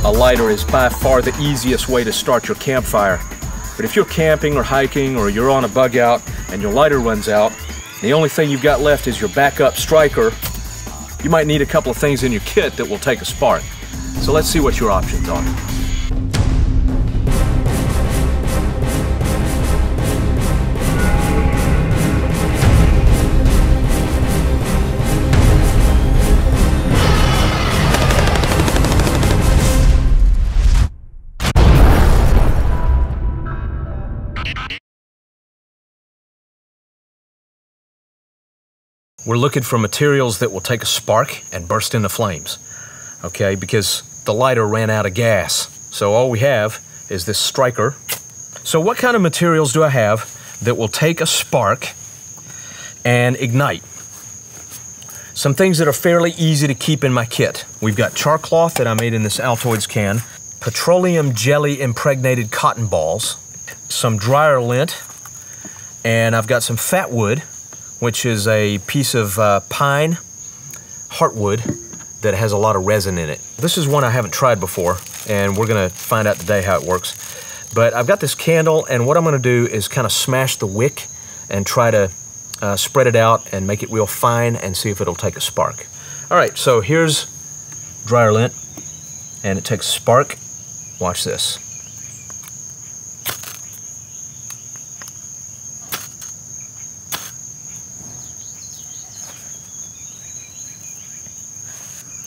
a lighter is by far the easiest way to start your campfire. But if you're camping or hiking or you're on a bug out and your lighter runs out, the only thing you've got left is your backup striker, you might need a couple of things in your kit that will take a spark. So let's see what your options are. We're looking for materials that will take a spark and burst into flames, okay? Because the lighter ran out of gas. So all we have is this striker. So what kind of materials do I have that will take a spark and ignite? Some things that are fairly easy to keep in my kit. We've got Char Cloth that I made in this Altoids can, Petroleum Jelly impregnated cotton balls, some dryer lint, and I've got some fat wood, which is a piece of pine heartwood that has a lot of resin in it. This is one I haven't tried before, and we're gonna find out today how it works. But I've got this candle, and what I'm gonna do is kind of smash the wick and try to spread it out and make it real fine and see if it'll take a spark. All right, so here's dryer lint, and it takes a spark. Watch this.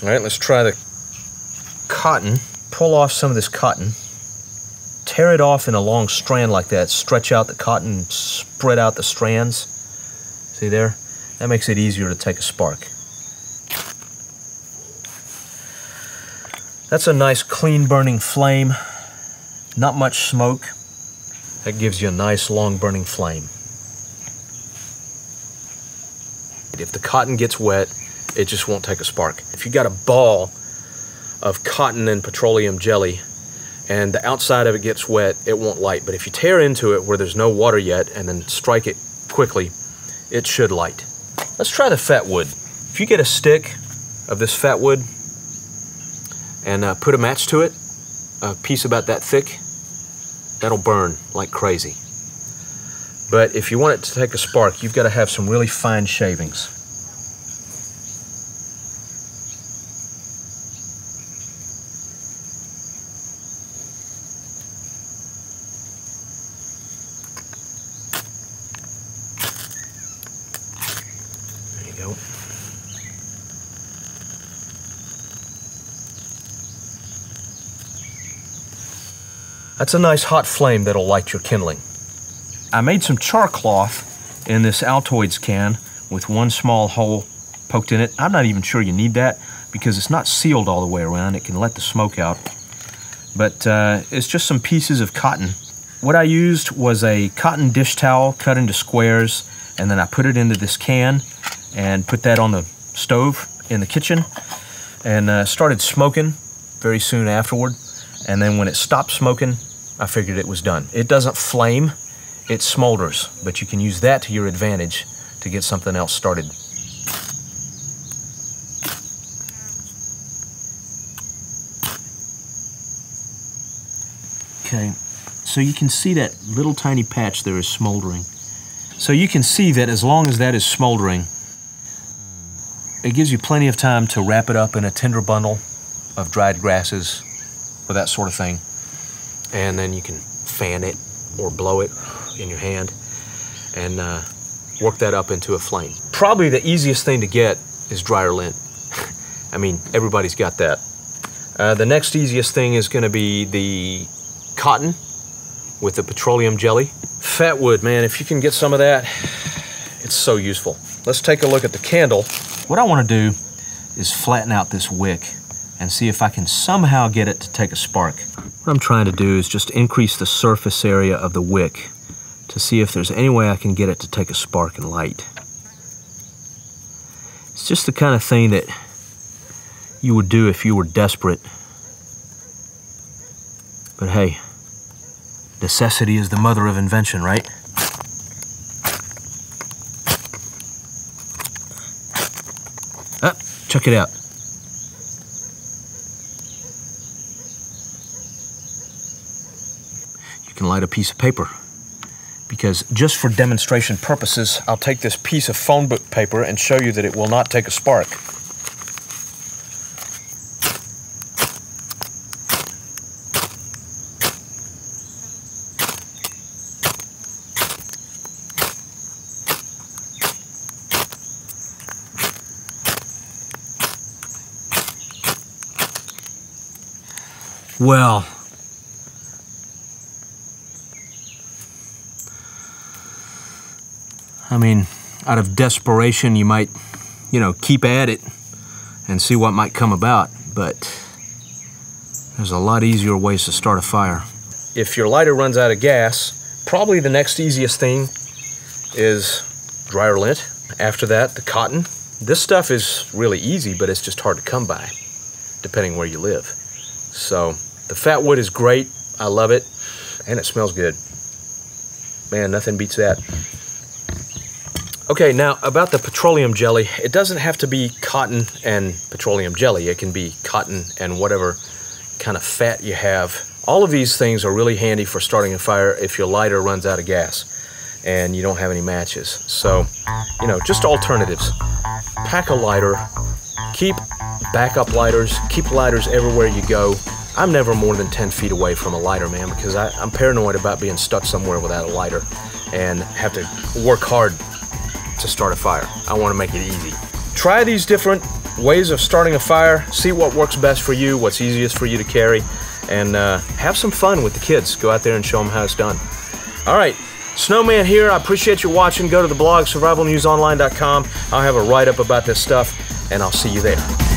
All right, let's try the cotton. Pull off some of this cotton. Tear it off in a long strand like that. Stretch out the cotton, spread out the strands. See there? That makes it easier to take a spark. That's a nice clean burning flame. Not much smoke. That gives you a nice long burning flame. If the cotton gets wet, it just won't take a spark. If you got a ball of cotton and petroleum jelly and the outside of it gets wet, it won't light. But if you tear into it where there's no water yet and then strike it quickly, it should light. Let's try the fat wood. If you get a stick of this fat wood and put a match to it, a piece about that thick, that'll burn like crazy. But if you want it to take a spark, you've got to have some really fine shavings. That's a nice hot flame that'll light your kindling. I made some char cloth in this Altoids can with one small hole poked in it. I'm not even sure you need that because it's not sealed all the way around. It can let the smoke out. But it's just some pieces of cotton. What I used was a cotton dish towel cut into squares, and then I put it into this can and put that on the stove in the kitchen and started smoking very soon afterward. And then when it stopped smoking, I figured it was done. It doesn't flame, it smolders, but you can use that to your advantage to get something else started. Okay, so you can see that little tiny patch there is smoldering. So you can see that as long as that is smoldering, it gives you plenty of time to wrap it up in a tinder bundle of dried grasses or that sort of thing. And then you can fan it or blow it in your hand and work that up into a flame. Probably the easiest thing to get is dryer lint. I mean, everybody's got that. The next easiest thing is gonna be the cotton with the petroleum jelly. Fat wood, man, if you can get some of that, it's so useful. Let's take a look at the candle. What I wanna do is flatten out this wick and see if I can somehow get it to take a spark. What I'm trying to do is just increase the surface area of the wick to see if there's any way I can get it to take a spark and light. It's just the kind of thing that you would do if you were desperate. But hey, necessity is the mother of invention, right? Check it out. can light a piece of paper. Because just for demonstration purposes, I'll take this piece of phone book paper and show you that it will not take a spark. Well, I mean, out of desperation, you might, keep at it and see what might come about, but there's a lot easier ways to start a fire. If your lighter runs out of gas, probably the next easiest thing is dryer lint. After that, the cotton. This stuff is really easy, but it's just hard to come by, depending where you live. So the fat wood is great. I love it, and it smells good. Man, nothing beats that. Okay, now about the petroleum jelly, it doesn't have to be cotton and petroleum jelly. It can be cotton and whatever kind of fat you have. All of these things are really handy for starting a fire if your lighter runs out of gas and you don't have any matches. So, just alternatives. Pack a lighter, keep backup lighters, keep lighters everywhere you go. I'm never more than 10 feet away from a lighter, man, because I'm paranoid about being stuck somewhere without a lighter and have to work hard to start a fire. I want to make it easy. Try these different ways of starting a fire, see what works best for you, what's easiest for you to carry, and have some fun with the kids. Go out there and show them how it's done. All right, SnoMan here. I appreciate you watching. Go to the blog, survivalnewsonline.com. I'll have a write-up about this stuff, and I'll see you there.